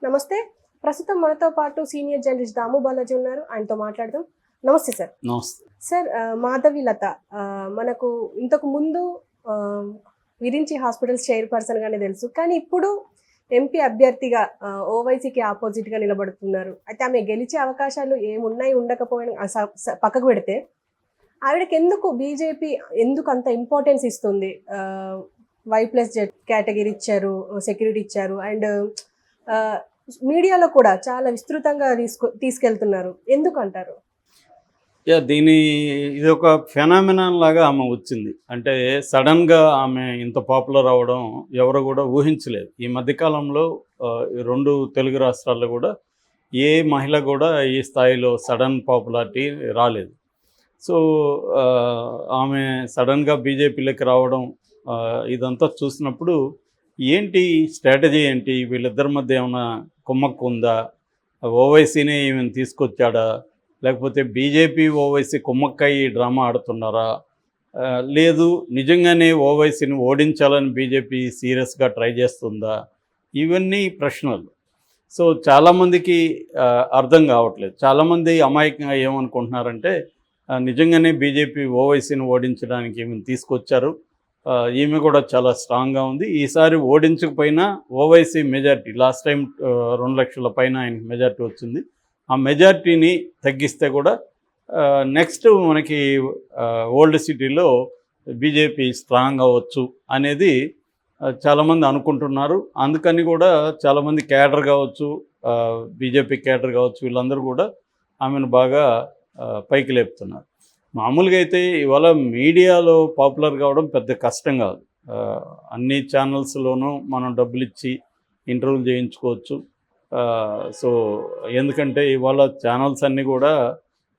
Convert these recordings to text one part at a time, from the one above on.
నమస్తే. ప్రస్తుతం మనతో పాటు సీనియర్ జర్నలిస్ట్ దాము బాలాజీ ఉన్నారు. ఆయనతో మాట్లాడదాం. నమస్తే సార్. నమస్తే. సార్ మాధవీలత మనకు ఇంతకు ముందు విరించి హాస్పిటల్స్ చైర్పర్సన్గానే తెలుసు. కానీ ఇప్పుడు ఎంపీ అభ్యర్థిగా ఓవైసీకి ఆపోజిట్గా నిలబడుతున్నారు. అయితే ఆమె గెలిచే అవకాశాలు ఏమున్నాయి ఉండకపోయినా పక్కకు పెడితే ఆవిడకి ఎందుకు బీజేపీ ఎందుకు అంత ఇంపార్టెన్స్ ఇస్తుంది? Y+Z కేటగిరీ ఇచ్చారు, సెక్యూరిటీ ఇచ్చారు, అండ్ మీడియాలో కూడా చాలా విస్తృతంగా తీసుకెళ్తున్నారు. ఎందుకు అంటారు? ఇది ఒక ఫెనామినాన్ లాగా ఆమె వచ్చింది. అంటే సడన్గా ఆమె ఇంత పాపులర్ అవ్వడం ఎవరు కూడా ఊహించలేదు. ఈ మధ్యకాలంలో 2 తెలుగు రాష్ట్రాల్లో కూడా ఏ మహిళ కూడా ఈ స్థాయిలో సడన్ పాపులారిటీ రాలేదు. సో ఆమె సడన్గా బీజేపీలోకి రావడం ఇదంతా చూసినప్పుడు ఏంటి స్ట్రాటజీ ఏంటి, వీళ్ళిద్దరి మధ్య ఏమైనా కుమ్మక్కు ఉందా, ఓవైసీనే ఈమెను తీసుకొచ్చాడా, లేకపోతే బీజేపీ ఓవైసీ కుమ్మక్కయ్యి డ్రామా ఆడుతున్నారా, లేదు నిజంగానే ఓవైసీని ఓడించాలని బీజేపీ సీరియస్గా ట్రై చేస్తుందా, ఇవన్నీ ప్రశ్నలు. సో చాలామందికి అర్థం కావట్లేదు. చాలామంది అమాయకంగా ఏమనుకుంటున్నారంటే నిజంగానే బీజేపీ ఓవైసీని ఓడించడానికి ఈమెను తీసుకొచ్చారు, ఈమె కూడా చాలా స్ట్రాంగ్గా ఉంది, ఈసారి ఓడించకపోయినా ఓవైసీ మెజార్టీ లాస్ట్ టైం 2 లక్షల పైన ఆయనకి మెజార్టీ వచ్చింది, ఆ మెజార్టీని తగ్గిస్తే కూడా నెక్స్ట్ మనకి ఓల్డ్ సిటీలో బీజేపీ స్ట్రాంగ్ అవ్వచ్చు అనేది చాలామంది అనుకుంటున్నారు. అందుకని కూడా చాలామంది క్యాడర్ కావచ్చు, బీజేపీ క్యాడర్ కావచ్చు, వీళ్ళందరూ కూడా ఆమెను బాగా పైకి లేపుతున్నారు. మామూలుగా అయితే ఇవాళ మీడియాలో పాపులర్ కావడం పెద్ద కష్టం కాదు. అన్ని ఛానల్స్లోనూ మనం డబ్బులు ఇచ్చి ఇంటర్వ్యూలు చేయించుకోవచ్చు. సో ఎందుకంటే ఇవాళ ఛానల్స్ అన్నీ కూడా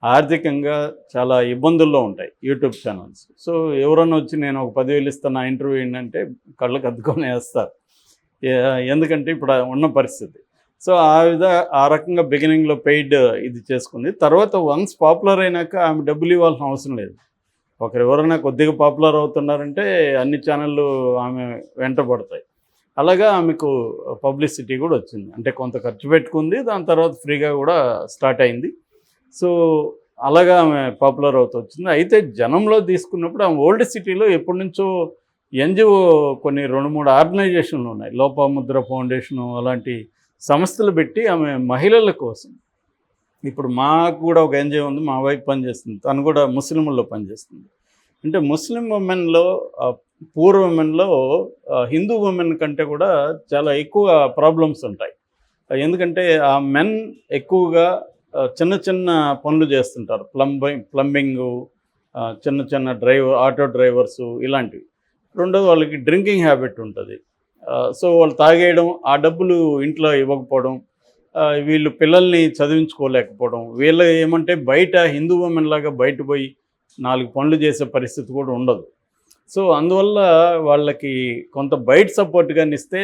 ఆర్థికంగా చాలా ఇబ్బందుల్లో ఉంటాయి, యూట్యూబ్ ఛానల్స్. సో ఎవరన్నా వచ్చి నేను ఒక 10,000 ఇస్తాను నా ఇంటర్వ్యూ ఏంటంటే కళ్ళకు అద్దుకొని వేస్తారు. ఎందుకంటే ఇప్పుడు ఉన్న పరిస్థితి. సో ఆ రకంగా బిగినింగ్లో పెయిడ్ ఇది చేసుకుంది. తర్వాత వన్స్ పాపులర్ అయినాక ఆమె డబ్బులు ఇవ్వాల్సిన అవసరం లేదు. ఎవరైనా కొద్దిగా పాపులర్ అవుతున్నారంటే అన్ని ఛానళ్ళు ఆమె వెంట పడతాయి. అలాగా ఆమెకు పబ్లిసిటీ కూడా వచ్చింది. అంటే కొంత ఖర్చు పెట్టుకుంది, దాని తర్వాత ఫ్రీగా కూడా స్టార్ట్ అయింది. సో అలాగా ఆమె పాపులర్ అవుతూ వచ్చింది. అయితే జనంలో తీసుకున్నప్పుడు ఆమె ఓల్డ్ సిటీలో ఎప్పటి నుంచో ఎన్జిఓ కొన్ని 2-3 ఆర్గనైజేషన్లు ఉన్నాయి, లోపాముద్ర ఫౌండేషను అలాంటి సంస్థలు పెట్టి ఆమె మహిళల కోసం, ఇప్పుడు మాకు కూడా ఒక ఎన్జిఓ ఉంది, మా వైపు పనిచేస్తుంది, తను కూడా ముస్లింల్లో పనిచేస్తుంది. అంటే ముస్లిం ఉమెన్లో పూర్ ఉమెన్లో హిందూ ఉమెన్ కంటే కూడా చాలా ఎక్కువ ప్రాబ్లమ్స్ ఉంటాయి. ఎందుకంటే ఆ మెన్ ఎక్కువగా చిన్న చిన్న పనులు చేస్తుంటారు, ప్లంబింగు, చిన్న చిన్న ఆటో డ్రైవర్సు ఇలాంటివి. రెండోది వాళ్ళకి డ్రింకింగ్ హ్యాబిట్ ఉంటుంది. సో వాళ్ళు తాగేయడం, ఆ డబ్బులు ఇంట్లో ఇవ్వకపోవడం, వీళ్ళు పిల్లల్ని చదివించుకోలేకపోవడం, వీళ్ళు ఏమంటే బయట హిందూ ఉమెన్ లాగా బయట పోయి 4 పనులు చేసే పరిస్థితి కూడా ఉండదు. సో అందువల్ల వాళ్ళకి కొంత బయట సపోర్ట్ కానీ ఇస్తే,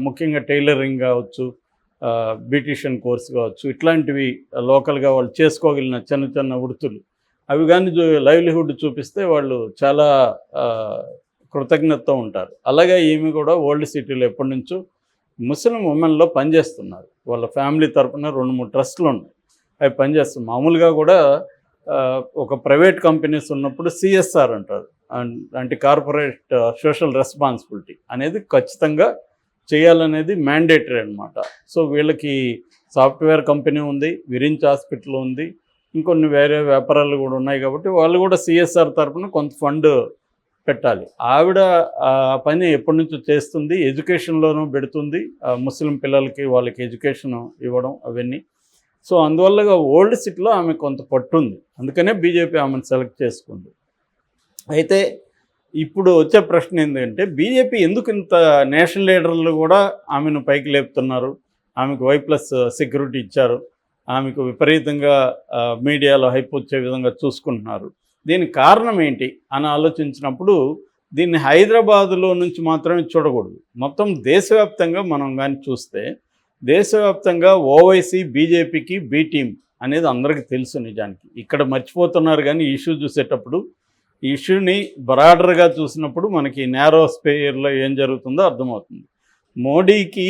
ముఖ్యంగా టైలరింగ్ కావచ్చు, బ్యూటిషియన్ కోర్స్ కావచ్చు, ఇట్లాంటివి లోకల్గా వాళ్ళు చేసుకోగలిగిన చిన్న చిన్న వృత్తులు అవి కానీ లైవ్లీహుడ్ చూపిస్తే వాళ్ళు చాలా కృతజ్ఞతతో ఉంటారు. అలాగే ఈమె కూడా ఓల్డ్ సిటీలో ఎప్పటి నుంచో ముస్లిం ఉమెన్లో పనిచేస్తున్నారు. వాళ్ళ ఫ్యామిలీ తరఫున 2-3 ట్రస్టులు ఉన్నాయి, అవి పనిచేస్తున్నారు. మామూలుగా కూడా ఒక ప్రైవేట్ కంపెనీస్ ఉన్నప్పుడు CSR అంటారు, అంటే కార్పొరేట్ సోషల్ రెస్పాన్సిబిలిటీ అనేది ఖచ్చితంగా చేయాలనేది మ్యాండేటరీ అనమాట. సో వీళ్ళకి సాఫ్ట్వేర్ కంపెనీ ఉంది, విరించి హాస్పిటల్ ఉంది, ఇంకొన్ని వేరే వ్యాపారాలు కూడా ఉన్నాయి. కాబట్టి వాళ్ళు కూడా CSR తరఫున కొంత ఫండ్ పెట్టాలి. ఆవిడ ఆ పని ఎప్పటి నుంచో చేస్తుంది, ఎడ్యుకేషన్లోనూ పెడుతుంది, ముస్లిం పిల్లలకి వాళ్ళకి ఎడ్యుకేషన్ ఇవ్వడం అవన్నీ. సో అందువల్ల ఓల్డ్ సిటీలో ఆమె కొంత పట్టుంది, అందుకనే బీజేపీ ఆమెను సెలెక్ట్ చేసుకుంది. అయితే ఇప్పుడు వచ్చే ప్రశ్న ఏంటంటే బీజేపీ ఎందుకు ఇంత నేషనల్ లీడర్లు కూడా ఆమెను పైకి లేపుతున్నారు, ఆమెకు Y+ సెక్యూరిటీ ఇచ్చారు, ఆమెకు విపరీతంగా మీడియాలో హైప్ వచ్చే విధంగా చూసుకుంటున్నారు, దీనికి కారణం ఏంటి అని ఆలోచించినప్పుడు దీన్ని హైదరాబాదులో నుంచి మాత్రమే చూడకూడదు, మొత్తం దేశవ్యాప్తంగా మనం కానీ చూస్తే దేశవ్యాప్తంగా ఓవైసీ బీజేపీకి బి టీం అనేది అందరికీ తెలుసు. నిజానికి ఇక్కడ మర్చిపోతున్నారు, కానీ ఇష్యూ చూసేటప్పుడు ఈ ఇష్యూని బ్రాడర్గా చూసినప్పుడు మనకి నేరో స్పేయర్లో ఏం జరుగుతుందో అర్థమవుతుంది. మోడీకి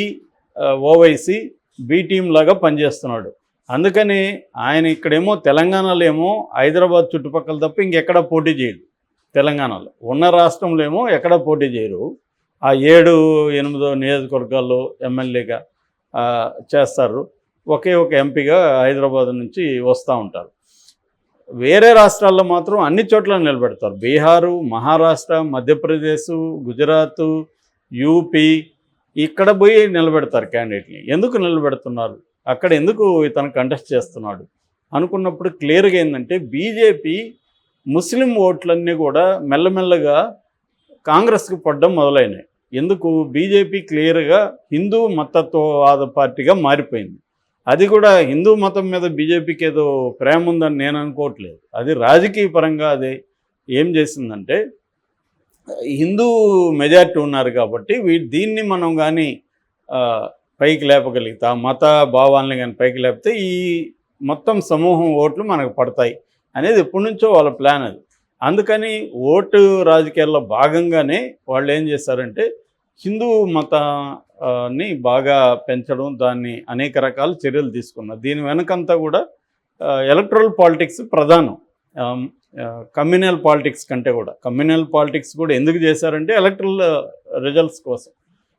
ఓవైసీ బి టీం లాగా పనిచేస్తున్నాడు. అందుకని ఆయన ఇక్కడేమో తెలంగాణలో ఏమో హైదరాబాద్ చుట్టుపక్కల తప్ప ఇంకెక్కడా పోటీ చేయడు. తెలంగాణలో ఉన్న రాష్ట్రంలో ఏమో ఎక్కడా పోటీ చేయరు. ఆ 7-8 నియోజకవర్గాల్లో ఎమ్మెల్యేగా చేస్తారు. ఒకే ఒక ఎంపీగా హైదరాబాద్ నుంచి వస్తూ ఉంటారు. వేరే రాష్ట్రాల్లో మాత్రం అన్ని చోట్ల నిలబెడతారు. బీహారు, మహారాష్ట్ర, మధ్యప్రదేశ్, గుజరాత్, యూపీ ఇక్కడ పోయి నిలబెడతారు క్యాండిడేట్ని. ఎందుకు నిలబెడుతున్నారు, అక్కడ ఎందుకు ఇతను కంటెస్ట్ చేస్తున్నాడు అనుకున్నప్పుడు క్లియర్గా ఏంటంటే బీజేపీ ముస్లిం ఓట్లన్నీ కూడా మెల్లమెల్లగా కాంగ్రెస్కి పడడం మొదలైనాయి. ఎందుకు, బీజేపీ క్లియర్గా హిందూ మతత్వవాద పార్టీగా మారిపోయింది. అది కూడా హిందూ మతం మీద బీజేపీకి ఏదో ప్రేమ ఉందని నేను అనుకోవట్లేదు. అది రాజకీయ పరంగా అది ఏం చేసిందంటే హిందూ మెజారిటీ ఉన్నారు కాబట్టి దీన్ని మనం కానీ పైకి లేపగలిగితే, మత భావాలని కానీ పైకి లేపితే ఈ మొత్తం సమూహం ఓట్లు మనకు పడతాయి అనేది ఎప్పటి నుంచో వాళ్ళ ప్లాన్ అది. అందుకని ఓటు రాజకీయాల్లో భాగంగానే వాళ్ళు ఏం చేశారంటే హిందూ మతాన్ని బాగా పెంచడం, దాన్ని అనేక రకాల చర్యలు తీసుకున్నారు. దీని వెనకంతా కూడా ఎలక్ట్రల్ పాలిటిక్స్ ప్రధానం. కమ్యూనల్ పాలిటిక్స్ కంటే కూడా కమ్యూనల్ పాలిటిక్స్ కూడా ఎందుకు చేశారంటే ఎలక్ట్రల్ రిజల్ట్స్ కోసం,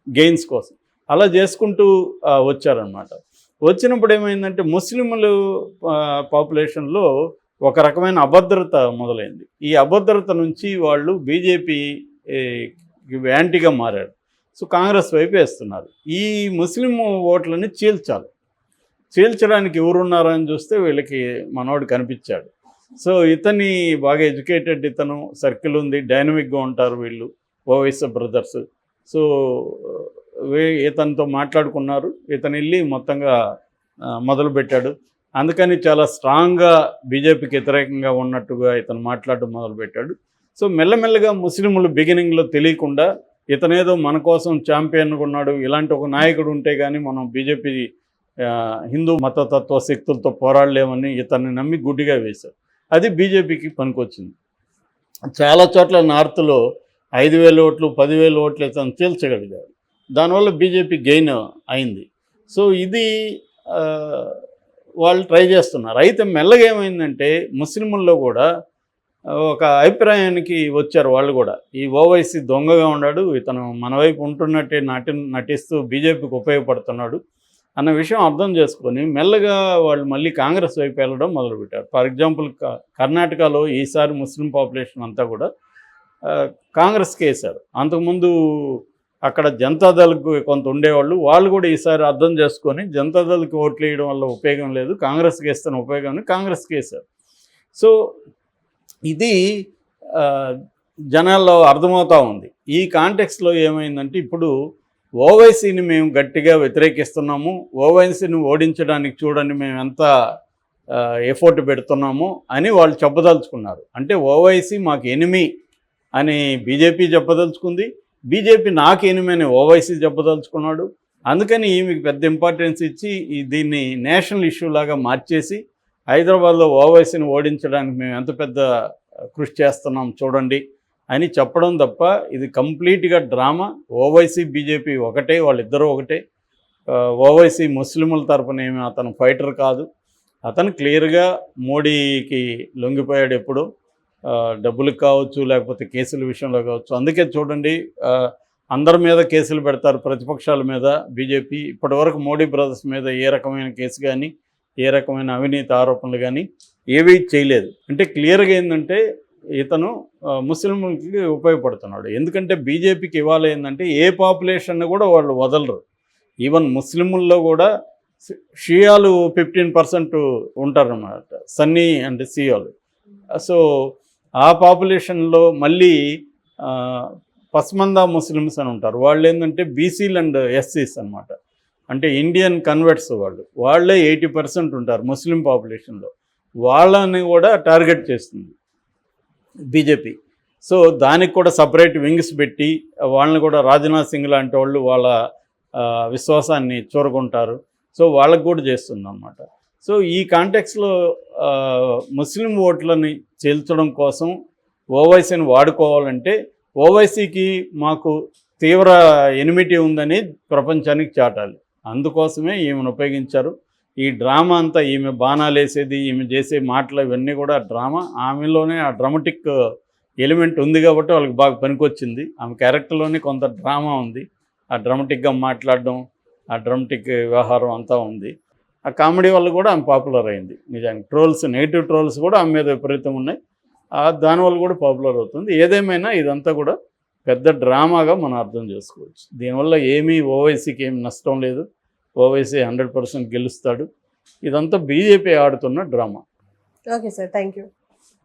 గెయిన్స్ కోసం అలా చేసుకుంటూ వచ్చారనమాట. వచ్చినప్పుడు ఏమైందంటే ముస్లింలు పాపులేషన్లో ఒక రకమైన అభద్రత మొదలైంది. ఈ అభద్రత నుంచి వాళ్ళు బీజేపీ యాంటీగా మారారు. సో కాంగ్రెస్ వైపు వేస్తున్నారు. ఈ ముస్లిం ఓట్లని చీల్చడానికి ఎవరున్నారని చూస్తే వీళ్ళకి మనోడు కనిపించాడు. సో ఇతని బాగా ఎడ్యుకేటెడ్, ఇతను సర్కిల్ ఉంది, డైనమిక్గా ఉంటారు వీళ్ళు, ఓవైసీ బ్రదర్స్. సో ఇతనితో మాట్లాడుకున్నారు. ఇతను వెళ్ళి మొత్తంగా మొదలుపెట్టాడు. అందుకని చాలా స్ట్రాంగ్గా బీజేపీకి వ్యతిరేకంగా ఉన్నట్టుగా ఇతను మాట్లాడడం మొదలుపెట్టాడు. సో మెల్లమెల్లగా ముస్లింలు బిగినింగ్లో తెలియకుండా ఇతనేదో మన కోసం ఛాంపియన్గా ఉన్నాడు, ఇలాంటి ఒక నాయకుడు ఉంటే కానీ మనం బీజేపీ హిందూ మతతత్వ శక్తులతో పోరాడలేమని ఇతన్ని నమ్మి గుడ్డిగా వేశారు. అది బీజేపీకి పనికొచ్చింది. చాలా చోట్ల నార్త్లో 5,000 ఓట్లు 10,000 ఓట్లు ఇతను చీల్చగలిగాడు. దానివల్ల బీజేపీ గెయిన్ అయింది. సో ఇది వాళ్ళు ట్రై చేస్తున్నారు. అయితే మెల్లగా ఏమైందంటే ముస్లింల్లో కూడా ఒక అభిప్రాయానికి వచ్చారు వాళ్ళు కూడా. ఈ ఓవైసీ దొంగగా ఉన్నాడు, ఇతను మన వైపు ఉంటున్నట్టే నటిస్తూ బీజేపీకి ఉపయోగపడుతున్నాడు అన్న విషయం అర్థం చేసుకొని మెల్లగా వాళ్ళు మళ్ళీ కాంగ్రెస్ వైపు వెళ్ళడం మొదలుపెట్టారు. ఫర్ ఎగ్జాంపుల్ కర్ణాటకలో ఈసారి ముస్లిం పాపులేషన్ అంతా కూడా కాంగ్రెస్కి వేశారు. అంతకుముందు అక్కడ జనతాదళకు కొంత ఉండేవాళ్ళు, వాళ్ళు కూడా ఈసారి అర్థం చేసుకొని జనతాదళకి ఓట్లు వేయడం వల్ల ఉపయోగం లేదు, కాంగ్రెస్కి వేస్తున్న ఉపయోగం కాంగ్రెస్కి వేశారు. సో ఇది జనాల్లో అర్థమవుతూ ఉంది. ఈ కాంటెక్స్లో ఏమైందంటే ఇప్పుడు ఓవైసీని మేము గట్టిగా వ్యతిరేకిస్తున్నాము, ఓవైసీని ఓడించడానికి చూడండి మేము ఎంత ఎఫోర్ట్ పెడుతున్నాము అని వాళ్ళు చెప్పదలుచుకున్నారు. అంటే ఓవైసీ మాకు ఎనిమి అని బీజేపీ చెప్పదలుచుకుంది, బీజేపీ నాకు ఎనిమి అని ఓవైసీ చెప్పదలుచుకున్నాడు. అందుకని ఈమెకి పెద్ద ఇంపార్టెన్స్ ఇచ్చి దీన్ని నేషనల్ ఇష్యూ లాగా మార్చేసి హైదరాబాద్లో ఓవైసీని ఓడించడానికి మేము ఎంత పెద్ద కృషి చేస్తున్నాం చూడండి అని చెప్పడం తప్ప ఇది కంప్లీట్గా డ్రామా. ఓవైసీ బీజేపీ ఒకటే, వాళ్ళిద్దరూ ఒకటే. ఓవైసీ ముస్లింల తరపున ఏమి అతను ఫైటర్ కాదు, అతను క్లియర్గా మోడీకి లొంగిపోయాడు ఎప్పుడు, డబ్బులకు కావచ్చు లేకపోతే కేసుల విషయంలో కావచ్చు. అందుకే చూడండి అందరి మీద కేసులు పెడతారు, ప్రతిపక్షాల మీద బీజేపీ. ఇప్పటివరకు మోడీ బ్రదర్స్ మీద ఏ రకమైన కేసు కానీ ఏ రకమైన అవినీతి ఆరోపణలు కానీ ఏవీ చేయలేదు. అంటే క్లియర్గా ఏంటంటే ఇతను ముస్లింలకి ఉపయోగపడుతున్నాడు. ఎందుకంటే బీజేపీకి ఇవాళ ఏంటంటే ఏ పాపులేషన్ కూడా వాళ్ళు వదలరు. ఈవెన్ ముస్లింల్లో కూడా షియాలు 15% ఉంటారన్నమాట, సన్నీ అండ్ షియాలు. సో ఆ పాపులేషన్లో మళ్ళీ పస్మందా ముస్లిమ్స్ అని ఉంటారు. వాళ్ళు ఏంటంటే బీసీలు అండ్ ఎస్సీస్ అనమాట, అంటే ఇండియన్ కన్వర్ట్స్. వాళ్ళే 80% ఉంటారు ముస్లిం పాపులేషన్లో. వాళ్ళని కూడా టార్గెట్ చేస్తుంది బీజేపీ. సో దానికి కూడా సపరేట్ వింగ్స్ పెట్టి వాళ్ళని కూడా రాజ్నాథ్ సింగ్ లాంటి వాళ్ళు వాళ్ళ విశ్వాసాన్ని చూరగొంటారు. సో వాళ్ళకు కూడా చేస్తుంది అన్నమాట. సో ఈ కాంటెక్స్లో ముస్లిం ఓట్లని చీల్చడం కోసం ఓవైసీని వాడుకోవాలంటే ఓవైసీకి మాకు తీవ్ర ఎనిమిటీ ఉందని ప్రపంచానికి చాటాలి. అందుకోసమే ఈమెను ఉపయోగించారు. ఈ డ్రామా అంతా ఈమె బాణాలు వేసేది, ఈమె చేసే మాటలు ఇవన్నీ కూడా డ్రామా. ఆమెలోనే ఆ డ్రామాటిక్ ఎలిమెంట్ ఉంది కాబట్టి వాళ్ళకి బాగా పనికొచ్చింది. ఆమె క్యారెక్టర్లోనే కొంత డ్రామా ఉంది. ఆ డ్రామాటిక్గా మాట్లాడడం, ఆ డ్రామాటిక్ వ్యవహారం అంతా ఉంది. ఆ కామెడీ వల్ల కూడా ఆమె పాపులర్ అయింది. నిజానికి ట్రోల్స్, నెగిటివ్ ట్రోల్స్ కూడా ఆమె మీద విపరీతంగా ఉన్నాయి. దానివల్ల కూడా పాపులర్ అవుతుంది. ఏదేమైనా ఇదంతా కూడా పెద్ద డ్రామాగా మనం అర్థం చేసుకోవచ్చు. దీనివల్ల ఏమీ ఓవైసీకి ఏమి నష్టం లేదు. ఓవైసీ 100% గెలుస్తాడు. ఇదంతా బీజేపీ ఆడుతున్న drama. Okay sir, thank you.